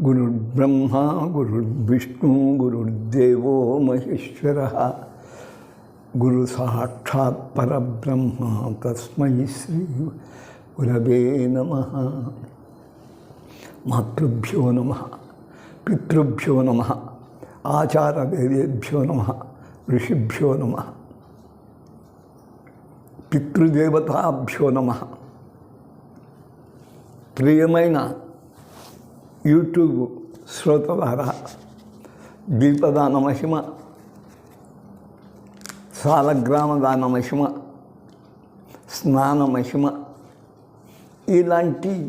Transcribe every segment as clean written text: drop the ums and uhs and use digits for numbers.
గురుర్బ్రహ్మ గురుర్విష్ణు గురుర్దేవో మహేశ్వరః గురు సాక్షాత్ పరబ్రహ్మ తస్మై శ్రీ గురవే నమః. మాతృభ్యో నమః, పితృభ్యో నమః, ఆచార్యదేవేభ్యో నమః, ఋషిభ్యో నమః, పితృదేవతాభ్యో నమః. ప్రియమైన యూట్యూబ్ శ్రోతలారా, దీపదాన మహిమ, సాలగ్రామదాన మహిమ, స్నాన మహిమ ఇలాంటివి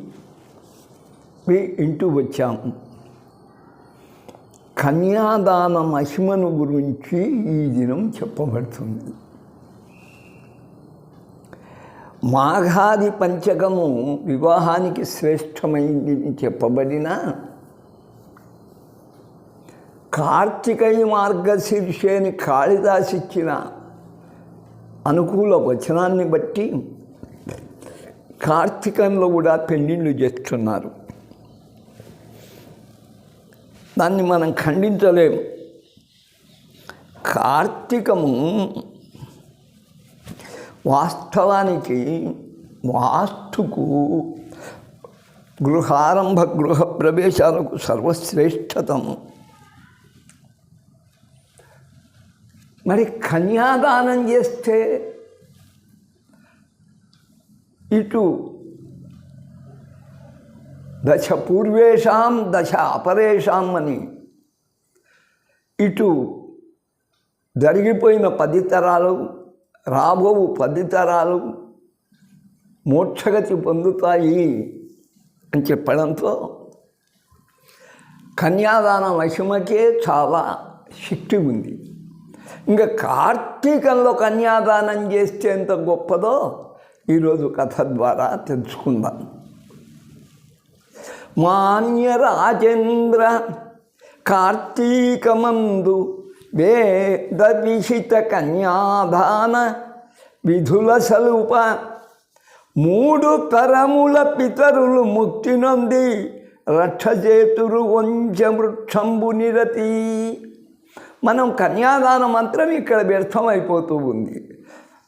ఇంటూ వచ్చాము. కన్యాదాన మహిమను గురించి ఈ దినం చెప్పబడుతుంది. మాఘాది పంచకము వివాహానికి శ్రేష్టమైంది చెప్పబడిన కార్తికేయ మార్గశీర్షేని కాళిదాసిచ్చిన అనుకూల వచనాన్ని బట్టి కార్తీకంలో కూడా పెళ్ళిళ్ళు చేస్తున్నారు. దాన్ని మనం ఖండించలేము. కార్తీకము వాస్తవానికి వాస్తుకు, గృహారంభ గృహ ప్రవేశాలకు సర్వశ్రేష్టతము. మరి కన్యాదానం చేస్తే ఇటు దశ పూర్వేషాం దశ అపరేషాం అని, ఇటు జరిగిపోయిన 10 తరాలు, రాబోవు 10 తరాలు మోక్షగతి పొందుతాయి అని చెప్పడంతో కన్యాదాన మహిమకే చాలా శక్తి ఉంది. ఇంకా కార్తీకంలో కన్యాదానం చేస్తే ఎంత గొప్పదో ఈరోజు కథ ద్వారా తెలుసుకుందాం. మాన్య రాజేంద్ర కార్తీకమందు వేద విహిత కన్యాదాన విధుల సలుప 3 తరముల పితరులు ముక్తి నొంది రక్షచేతురు వంశవృక్షంబు నిరతి. మనం కన్యాదాన మంత్రం ఇక్కడ వ్యర్థమైపోతూ ఉంది.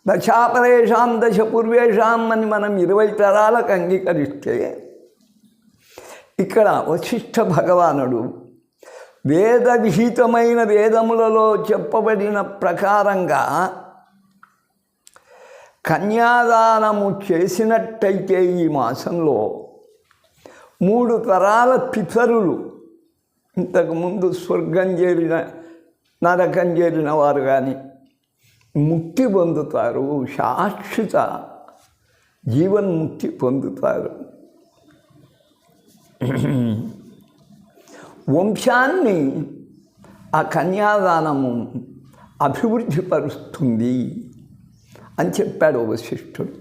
దశాపరేషాం దశ పూర్వేషాం అని మనం 20 తరాలకు అంగీకరిస్తే, ఇక్కడ వశిష్ఠ భగవానుడు వేద విహితమైన వేదములలో చెప్పబడిన ప్రకారంగా కన్యాదానము చేసినట్టయితే ఈ మాసంలో 3 తరాల పితరులు, ఇంతకుముందు స్వర్గం చేరిన నరకం చేరిన వారు కానీ ముక్తి పొందుతారు, శాశ్వత జీవన్ముక్తి పొందుతారు. వంశాన్ని ఆ కన్యాదానము అభివృద్ధి పరుస్తుంది అని చెప్పాడు వశిష్ఠుడు.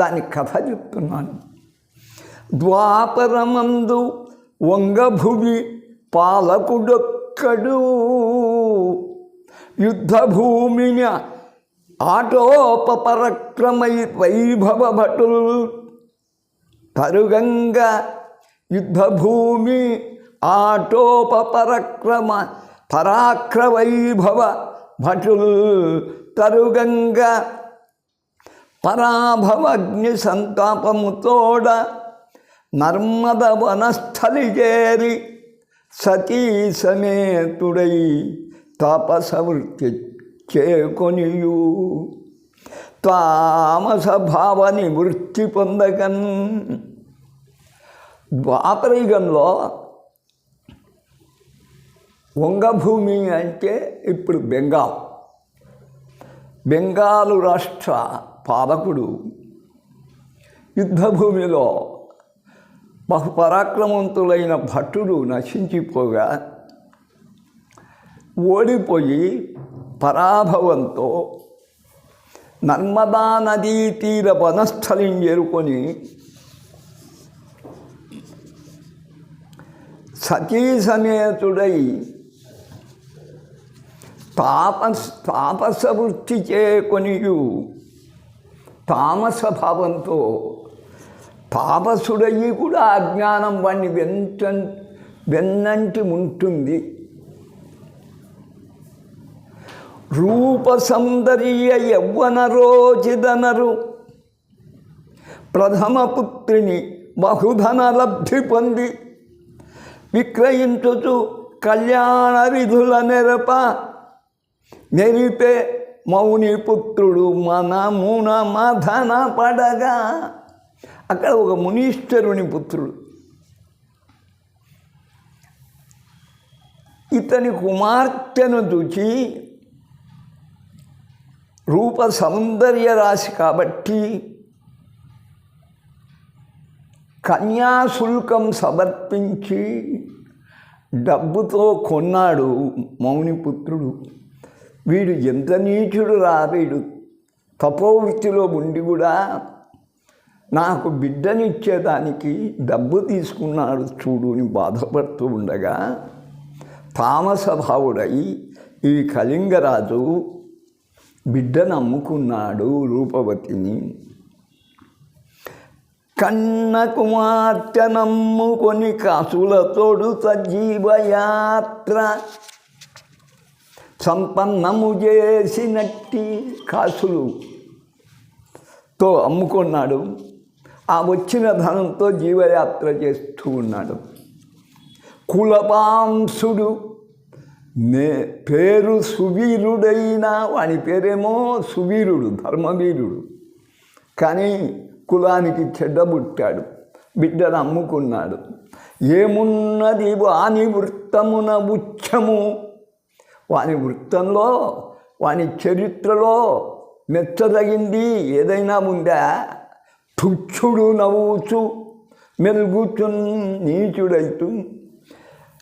దాని కథ చెప్తున్నాను. ద్వాపరమందు వంగభువి పాలకుడొక్కడు యుద్ధభూమిని ఆటోపపరక్రమై వైభవ భటులు తరుగంగా. యుద్ధభూమి ఆటోపపరక్రమ పరాక్రవైభవ భటులు తరుగంగా. పరాభవగ్ని సంతాపముతోడ నర్మద వనస్థలి చేరి సతీ సమేతుడై తాపసవృత్తి చేకొనియు తామస భావ నివృత్తి పొందగన్. ద్వాపరయుగంలో వంగభూమి అంటే ఇప్పుడు బెంగాలు రాష్ట్ర పాలకుడు యుద్ధభూమిలో బహుపరాక్రమవంతులైన భటులు నశించిపోగా ఓడిపోయి పరాభవంతో నర్మదా నదీ తీర వనస్థలిని చేరుకొని సతీ సమేతుడై తాపస వృత్తి చేకొనియు తామస భావంతో తాపసుడయ్యి కూడా అజ్ఞానం వాడిని వెన్నంటి ఉంటుంది. రూప సౌందర్య యవ్వన రోచిదనరు ప్రథమ పుత్రిని బహుధన లబ్ధి పొంది విక్రయించుచు కళ్యాణ విధుల నెరిపే మౌని పుత్రుడు మనమున మధన పడగా. అక్కడ ఒక మునీశ్వరుని పుత్రుడు, ఇతని కుమార్తెను చూచి రూప సౌందర్య రాశి కాబట్టి కన్యాశుల్కం సమర్పించి డబ్బుతో కొన్నాడు మౌనిపుత్రుడు. వీడు ఎంత నీచుడు రా, వీడు తపోవృత్తిలో ఉండి కూడా నాకు బిడ్డనిచ్చేదానికి డబ్బు తీసుకున్నాడు చూడు అని బాధపడుతూ ఉండగా తామసభావుడై ఈ కళింగరాజు బిడ్డను అమ్ముకున్నాడు రూపవతిని. కన్న కుమార్తె నమ్ముకొని కాసులతోడు సజీవయాత్ర సంపన్నము చేసినట్టి కాసులుతో అమ్ముకున్నాడు. ఆ వచ్చిన ధనంతో జీవయాత్ర చేస్తూ ఉన్నాడు. కులపాంసుడు పేరు సువీరుడైన వాని పేరేమో సువీరుడు, ధర్మవీరుడు. కానీ కులానికి చెడ్డబుట్టాడు, బిడ్డను అమ్ముకున్నాడు. ఏమున్నది వాని వృత్తమున ఉచ్చము, వాని వృత్తంలో వాని చరిత్రలో మెచ్చదగింది ఏదైనా ఉందా? తుచ్చుడు నవ్వుచు మెలుగుచున్ నీచుడైతు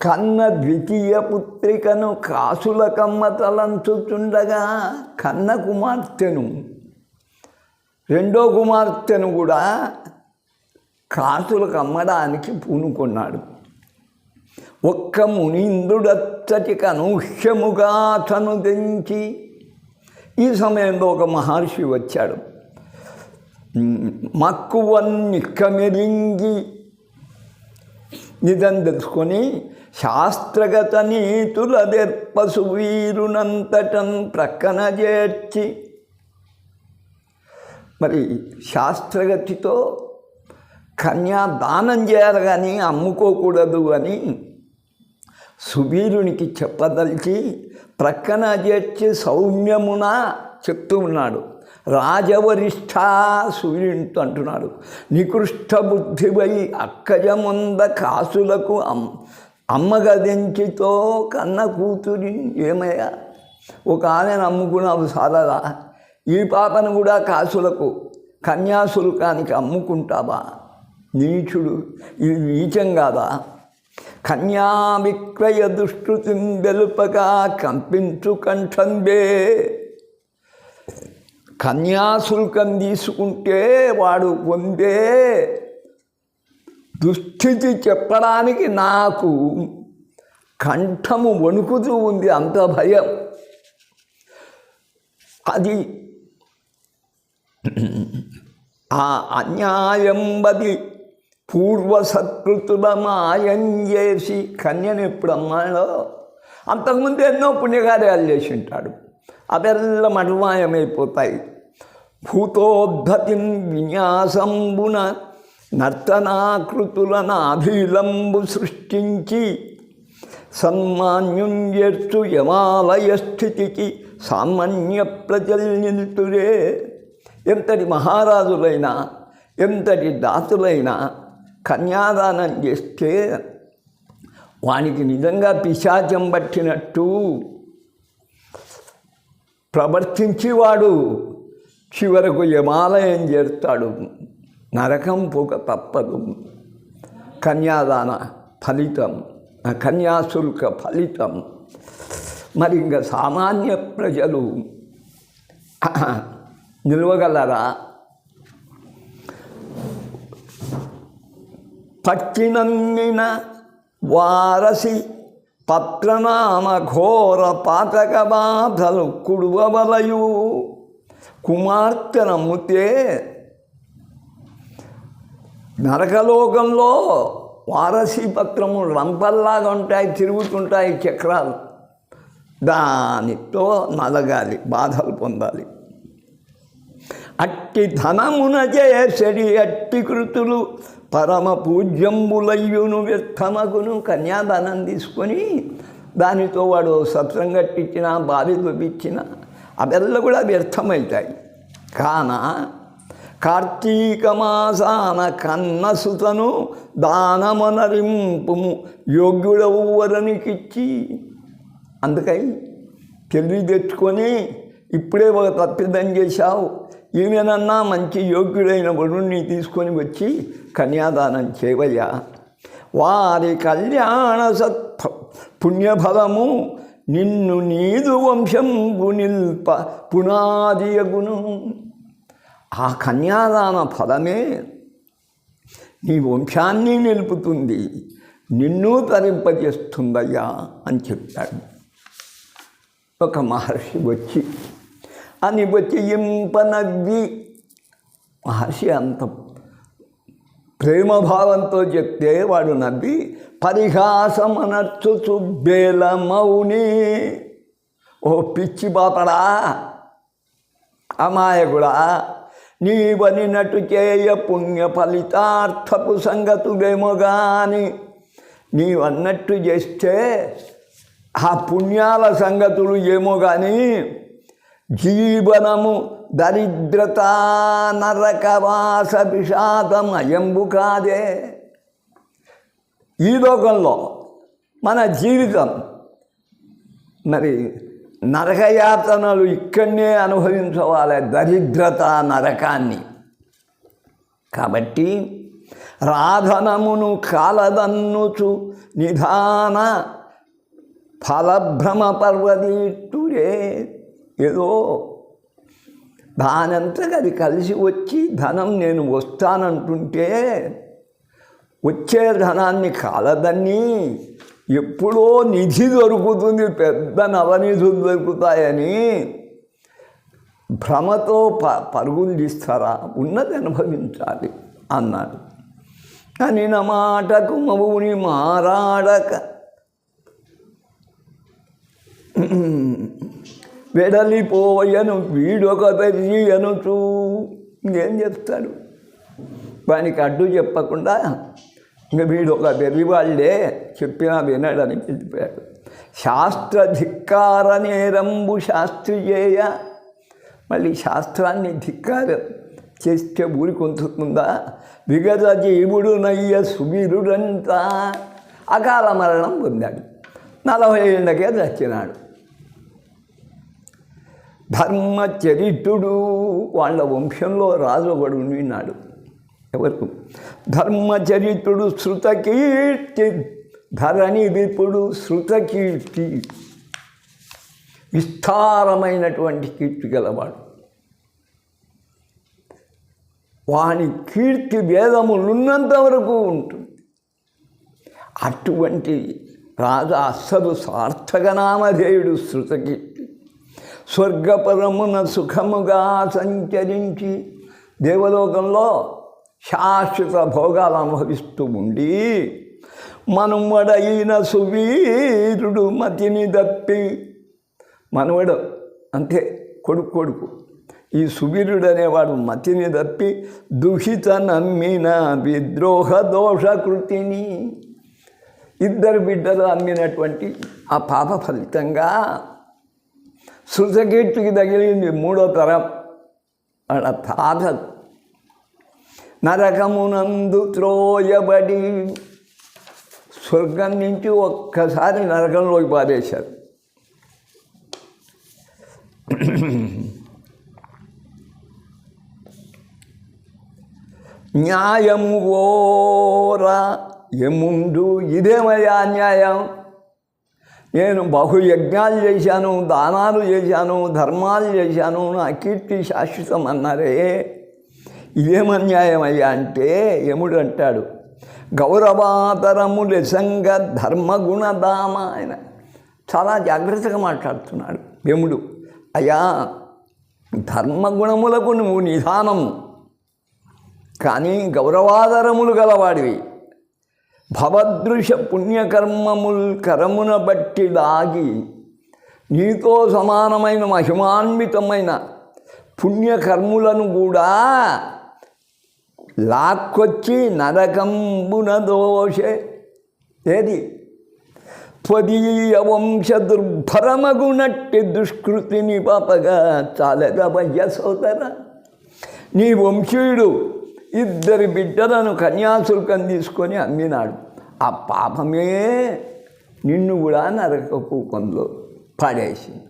కన్న ద్వితీయ పుత్రికను కాసుల కమ్మ తలంచుచుండగా కన్న కుమార్తెను, రెండో కుమార్తెను కూడా కాసులకు అమ్మడానికి పూనుకున్నాడు. ఒక్క మునీంద్రుడచ్చటికి అనూహ్యముగా తను తెంచి. ఈ సమయంలో ఒక మహర్షి వచ్చాడు. మక్కువన్నిక్కమెరింగి నిజం తెలుసుకొని శాస్త్రగత నీతుల దెర్పసు వీరునంతటన్ ప్రక్కన చేర్చి, మరి శాస్త్రగతితో కన్యాదానం చేయాలి కానీ అమ్ముకోకూడదు అని సువీరునికి చెప్పదలిచి ప్రక్కన చేర్చి సౌమ్యమున చెప్తూ ఉన్నాడు. రాజవరిష్ఠ సూర్యునితో అంటున్నాడు, నికృష్ట బుద్ధివై అక్కజముంద కాసులకు అమ్మగదెంచితో కన్న కూతురి ఏమయ్యా, ఒక ఆమెను అమ్ముకున్నావు సాలదా, ఈ పాపను కూడా కాసులకు కన్యాశుల్కానికి అమ్ముకుంటావా? నీచుడు, ఇది నీచం కాదా? కన్యా విక్రయ దుష్కృతిం వెలుపగా కంపించు కంఠంబే. కన్యాశుల్కం తీసుకుంటే వాడు పొందే దుస్థితి చెప్పడానికి నాకు కంఠము వణుకుతూ ఉంది, అంత భయం. అది ఆ అన్యాయం బది పూర్వసత్కృతుల మాయం చేసి కన్యను ఎప్పుడు అమ్మాడో అంతకుముందు ఎన్నో పుణ్యకార్యాలు చేసి ఉంటాడు, అదెల్లా మటుమాయమైపోతాయి. భూతోద్ధతిం విన్యాసంబున నర్తనాకృతులను అభిలంబు సృష్టించి సన్మాన్యం చేర్చు యమాలయ స్థితికి సామాన్య ప్రజలు నిలుతురే. ఎంతటి మహారాజులైనా ఎంతటి దాతులైనా కన్యాదానం చేస్తే వానికి నిజంగా పిశాచం పట్టినట్టు ప్రవర్తించి వాడు చివరకు యమాలయం చేస్తాడు, నరకం పోక తప్పదు. కన్యాదాన ఫలితం, కన్యాశుల్క ఫలితం. మరి ఇంకా సామాన్య ప్రజలు నిలవగలరా? పట్టినమ్మిన వారసి పత్రనామ ఘోర పాతక బాధలు కుడువవలయు. కుమార్తె నమ్మితే నరకలోకంలో వారసీ పత్రము రంపల్లాగా ఉంటాయి, తిరుగుతుంటాయి చక్రాలు. దానితో నలగాలి, బాధలు పొందాలి. అట్టి ధనమున చేసడి అట్టి కృతులు పరమ పూజ్యంబులయ్యును వ్యర్థమగును. కన్యాదానం తీసుకొని దానితో వాడు సత్రం కట్టించిన, బావి తొప్పించిన అవెల్ల కూడా వ్యర్థమవుతాయి. కాన కార్తీక మాసాన కన్నసుతను దానమనరింపుము యోగ్యుడెవ్వరనికిచ్చి. అందుకై తెలివి తెచ్చుకొని ఇప్పుడే ఒక తప్పిదం చేశావు, ఈమెనన్నా మంచి యోగ్యుడైన వరుణ్ణి తీసుకొని వచ్చి కన్యాదానం చేయవయ్యా. వారి కళ్యాణ పుణ్యఫలము నిన్ను నీదు వంశంబు నిల్ప పునాదియగును. ఆ కన్యాదాన ఫలమే నీ వంశాన్ని నిలుపుతుంది, నిన్ను తరింపజేస్తుందయ్యా అని చెప్పాడు. ఒక మహర్షి వచ్చి ఇంపనవ్వి, మహర్షి అంత ప్రేమభావంతో చెప్తే వాడు నవ్వి పరిహాసమనర్చుచు బేలమౌని. ఓ పిచ్చి బాపడా, అమాయకుడా, నీవనినటు చేయ పుణ్య ఫలితార్థపు సంగతులేమో గాని నీవన్నట్టు చేస్తే ఆ పుణ్యాల సంగతులు ఏమో కానీ జీవనము దరిద్రత నరకవాస విషాదమయంబు కాదే. ఈ లోకంలో మన జీవితం మరి నరకయాతనలు ఇక్కడనే అనుభవించవాలి, దరిద్రత నరకాన్ని. కాబట్టి రాధనమును కాలదన్నుచు నిధాన ఫలభ్రమ పర్వదీట్టుడే. ఏదో దానంతగా అది కలిసి వచ్చి ధనం నేను వస్తానంటుంటే వచ్చే ధనాన్ని కాలదన్ని ఎప్పుడో నిధి దొరుకుతుంది, పెద్ద నవనిధులు దొరుకుతాయని భ్రమతో పరుగులు తీస్తారా, ఉన్నది అనుభవించాలి అన్నాడు. అని నా మాటకు మవుని మారాడక వెడలిపోయను వీడొక పెరిగి అనుచూ. ఇంకేం చెప్తాడు, వానికి అడ్డు చెప్పకుండా ఇంక వీడొక వెర్రివాళ్లే చెప్పినా వినడని వెళ్ళిపోయాడు. శాస్త్రధిక్కార నేరంబు శాస్త్రియేయ. మళ్ళీ శాస్త్రాన్ని ధిక్కారం చేస్తే ఊరి కొంచుతుందా. విగత జీవుడు నయ్య సువీరుడంతా. అకాల మరణం పొందాడు, 40 ఏళ్ళకే చచ్చినాడు. ధర్మచరితుడు, వాళ్ళ వంశంలో రాజు ఒకడు ఉన్నాడు. ఎవరు? ధర్మచరితుడు శృతకీర్తి ధరణి విపుడు. శృతకీర్తి విస్తారమైనటువంటి కీర్తి గలవాడు. వాని కీర్తి వేదములున్నంత వరకు ఉంటుంది. అటువంటి రాజు అస్సలు సార్థకనామధేయుడు శృతకీర్తి. స్వర్గపరమున సుఖముగా సంచరించి దేవలోకంలో శాశ్వత భోగాలు అనుభవిస్తూ ఉండి మనుమడైన సువీరుడు మతిని దప్పి. మనవడు అంతే, కొడుకు. ఈ సువీరుడు అనేవాడు మతిని తప్పి దుహిత నమ్మిన విద్రోహ దోషకృతిని. 2 బిడ్డలు అమ్మినటువంటి ఆ పాప ఫలితంగా శృతకీర్తికి తగిలింది 3వ తరం. వాళ్ళ తాత నరకమునందు త్రోయబడి స్వర్గం నుంచి ఒక్కసారి నరకంలోకి పారేశారు. న్యాయము ఓరా ఎముండు. ఇదేమయ్యా అన్యాయం? నేను బహుయజ్ఞాలు చేశాను, దానాలు చేశాను, ధర్మాలు చేశాను, నా కీర్తి శాశ్వతం అన్నారే, ఇదేమన్యాయం అయ్యా అంటే యముడు అంటాడు, గౌరవాతరము లెసంగ ధర్మగుణదామ. ఆయన చాలా జాగ్రత్తగా మాట్లాడుతున్నాడు యముడు. అయ్యా, ధర్మగుణములకు నువ్వు నిధానం కానీ గౌరవాదరములు గలవాడివి. భవదృశ పుణ్యకర్మముల్ కరమున బట్టి దాగి నీతో సమానమైన మహిమాన్వితమైన పుణ్యకర్ములను కూడా లాక్కొచ్చి నరకంబున దోషే ఏది త్వదీయ వంశ దుర్భరమగునట్టి దుష్కృతిని పాపగా చాలదవయ్య సోదర. నీ వంశీయుడు 2 బిడ్డలను కన్యాశుల్కం తీసుకొని అమ్మినాడు. ఆ పాపమే నిన్ను కూడా నరకపు కొంలో పడేసింది.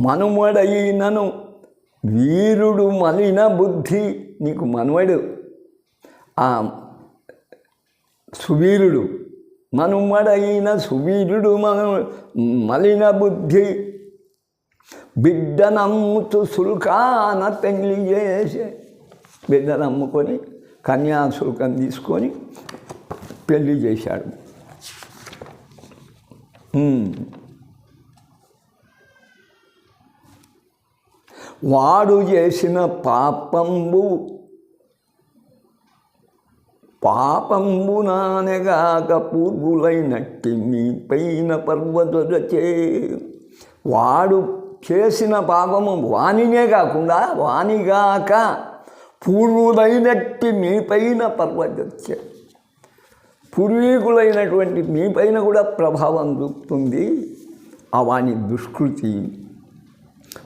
మనుమడైనను వీరుడు మలిన బుద్ధి, నీకు మనవడు ఆ సువీరుడు, మనుమడైన సువీరుడు మలిన బుద్ధి బిడ్డనమ్ముతూ సుల్కాన పెళ్లి చేసే. బిడ్డను అమ్ముకొని కన్యాశుల్కం తీసుకొని పెళ్లి చేశాడు. వాడు చేసిన పాపంబు నానెగాక పూర్వులైనట్టి మీ పైన పర్వతచే. వాడు చేసిన పాపము వానినే కాకుండా వానిగాక పూర్వులైనట్టి మీ పైన పర్వతచే, పూర్వీకులైనటువంటి మీ పైన కూడా ప్రభావం చూపుతుంది ఆ వాని దుష్కృతి.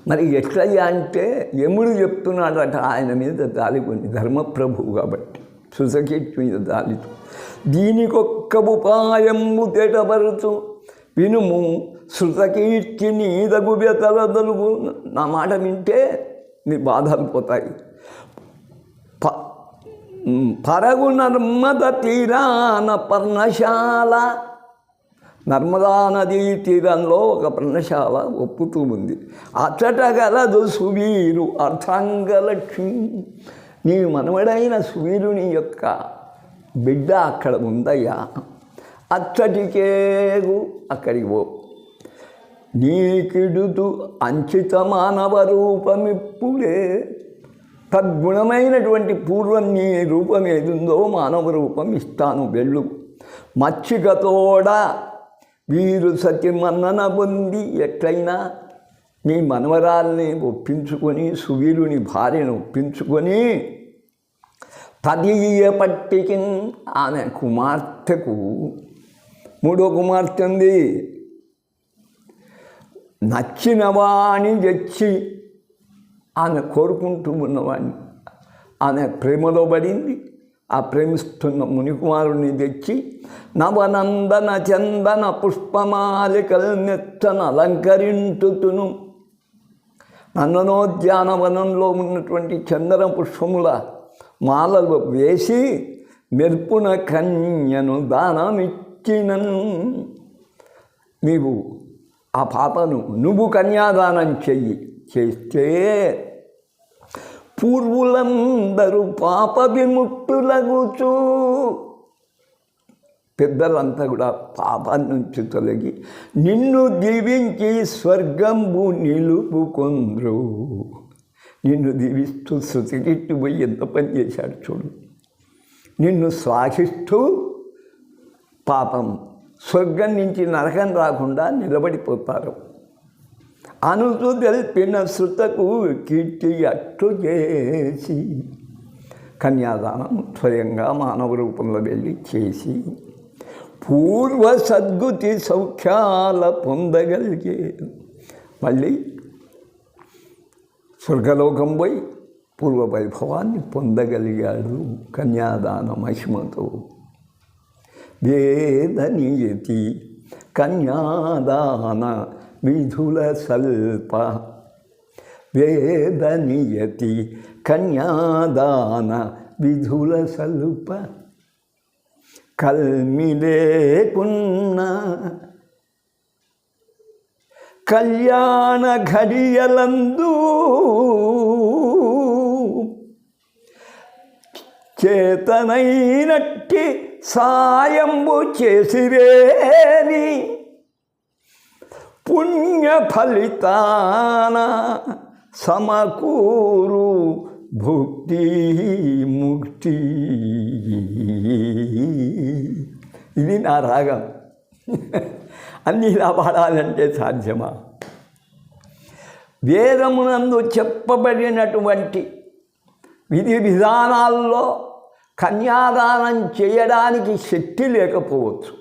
మరి ఎట్లయ్యా అంటే యముడు చెప్తున్నాడట ఆయన మీద దాలికొని, ధర్మప్రభువు కాబట్టి సుసకీర్తి మీద దాలితో. దీనికొక్క ఉపాయము తేటపరుచు వినుము శృతకీర్తి నీదగు వ్యతలదలుగు. నా మాట వింటే నీ బాధలు పోతాయి. పరగు నర్మద తీరాన పర్ణశాల, నర్మదా నదీ తీరంలో ఒక పర్ణశాల ఒప్పుతూ ఉంది. అచ్చట గలదు సువీరు అర్థాంగలక్ష్మి. నీ మనవడైన సువీరుని యొక్క బిడ్డ అక్కడ ఉందయ్యా, అచ్చటికేగు అక్కడికి పో. నీకిడుతు అంచిత మానవ రూపమిప్పుడే. తద్గుణమైనటువంటి పూర్వం నీ రూపం ఏదుందో మానవ రూపం ఇస్తాను వెళ్ళు. మచ్చికతోడ వీరు సతి మన్నన పొంది ఎట్లయినా నీ మనవరాల్ని ఒప్పించుకొని, సువీరుని భార్యను ఒప్పించుకొని, తదీయ పట్టికి ఆమె కుమార్తెకు, 3వ కుమార్తె ఉంది, నచ్చిన వాణి తెచ్చి, ఆమె కోరుకుంటూ ఉన్నవాడిని, ఆమె ప్రేమలో పడింది. ఆ ప్రేమిస్తున్న మునికుమారుని తెచ్చి నవనందన చందన పుష్పమాలికల్ నెత్తన అలంకరించుతును. నందనోద్యానవనంలో ఉన్నటువంటి చందన పుష్పముల మాలలు వేసి మెర్పున కన్యను దానమిచ్చినను. నీవు ఆ పాపను నువ్వు కన్యాదానం చేస్తే పూర్వులందరూ పాప విముక్తులగుచు. పెద్దలంతా కూడా పాపాన్ని నుంచి తొలగి నిన్ను దీవించి స్వర్గంబు నిలుపుకొంద్రు. నిన్ను దీవిస్తూ శృతికిట్టు పోయి ఎంత పని చేశాడు చూడు. నిన్ను శ్లాఘిస్తూ పాపం స్వర్గం నుంచి నరకం రాకుండా నిలబడిపోతారు. అనుచు తెలిపిన శృతకు కీర్తి అట్లు చేసి కన్యాదానం స్వయంగా మానవ రూపంలో వెళ్ళి చేసి పూర్వ సద్గుతి సౌఖ్యాల పొందగలిగే. మళ్ళీ స్వర్గలోకం పోయి పూర్వ వైభవాన్ని పొందగలిగాడు కన్యాదాన మహిమతో. వేదనియతి కన్యాదాన విధుల సల్ప, వేదనియతి కన్యాదాన విధుల సల్ప. కల్మిలేకున్న కళ్యాణ ఘడియలందు చేతనైనట్టి సాయంబు చేసిరేని పుణ్య ఫలితాన సమకూరు భుక్తి ముక్తి. ఇది నా రాగం. అన్నీ ఇలా పాడాలంటే సాధ్యమా? వేదమునందు చెప్పబడినటువంటి విధి విధానాల్లో కన్యాదానం చేయడానికి శక్తి లేకపోవచ్చు.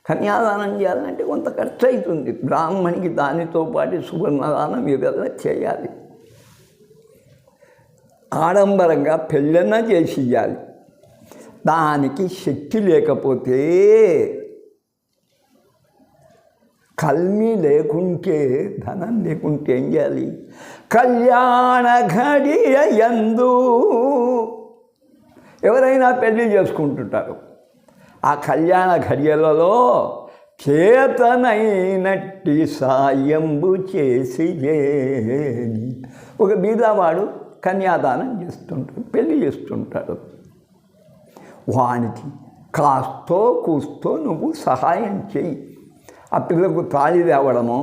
కన్యాదానం చేయాలంటే కొంత ఖర్చు అవుతుంది. బ్రాహ్మణికి దానితో పాటు సువర్ణదానం ఏదైనా చేయాలి. ఆడంబరంగా పెళ్ళన్నా చేసి ఇవ్వాలి. దానికి శక్తి లేకపోతే, కల్మి లేకుంటే, ధనం లేకుంటే ఏం చేయాలి? కళ్యాణ ఘడియ యందు ఎవరైనా పెళ్లి చేసుకుంటుంటారు. ఆ కళ్యాణ ఘడియలలో చేతనైనట్టి సాయంబు చేసి ఒక బీదవాడు కన్యాదానం చేస్తుంటాడు, పెళ్లి చేస్తుంటాడు. వానికి కాస్తో కూస్తో నువ్వు సహాయం చెయ్యి. ఆ పిల్లకు తాళి తేవడమో,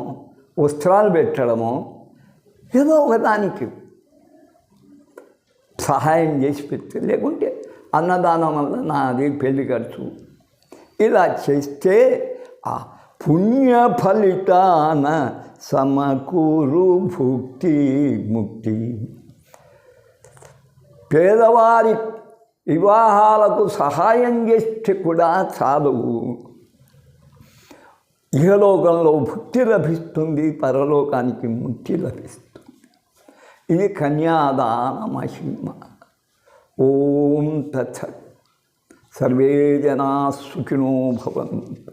వస్త్రాలు పెట్టడమో, ఏదో ఒకదానికి సహాయం చేసి పెడితే, లేకుంటే అన్నదానం వల్ల నాది పెళ్లి ఖర్చు, ఇలా చేస్తే ఆ పుణ్య ఫలితాన సమకూరు భుక్తి ముక్తి. పేదవారి వివాహాలకు సహాయం చేస్తే కూడా చాలు, ఇహలోకంలో భుక్తి లభిస్తుంది, పరలోకానికి ముక్తి లభిస్తుంది. ఇది కన్యాదాన మహిమ. ఓం తత్సత్. సర్వే జనా సుఖినో భవంతు.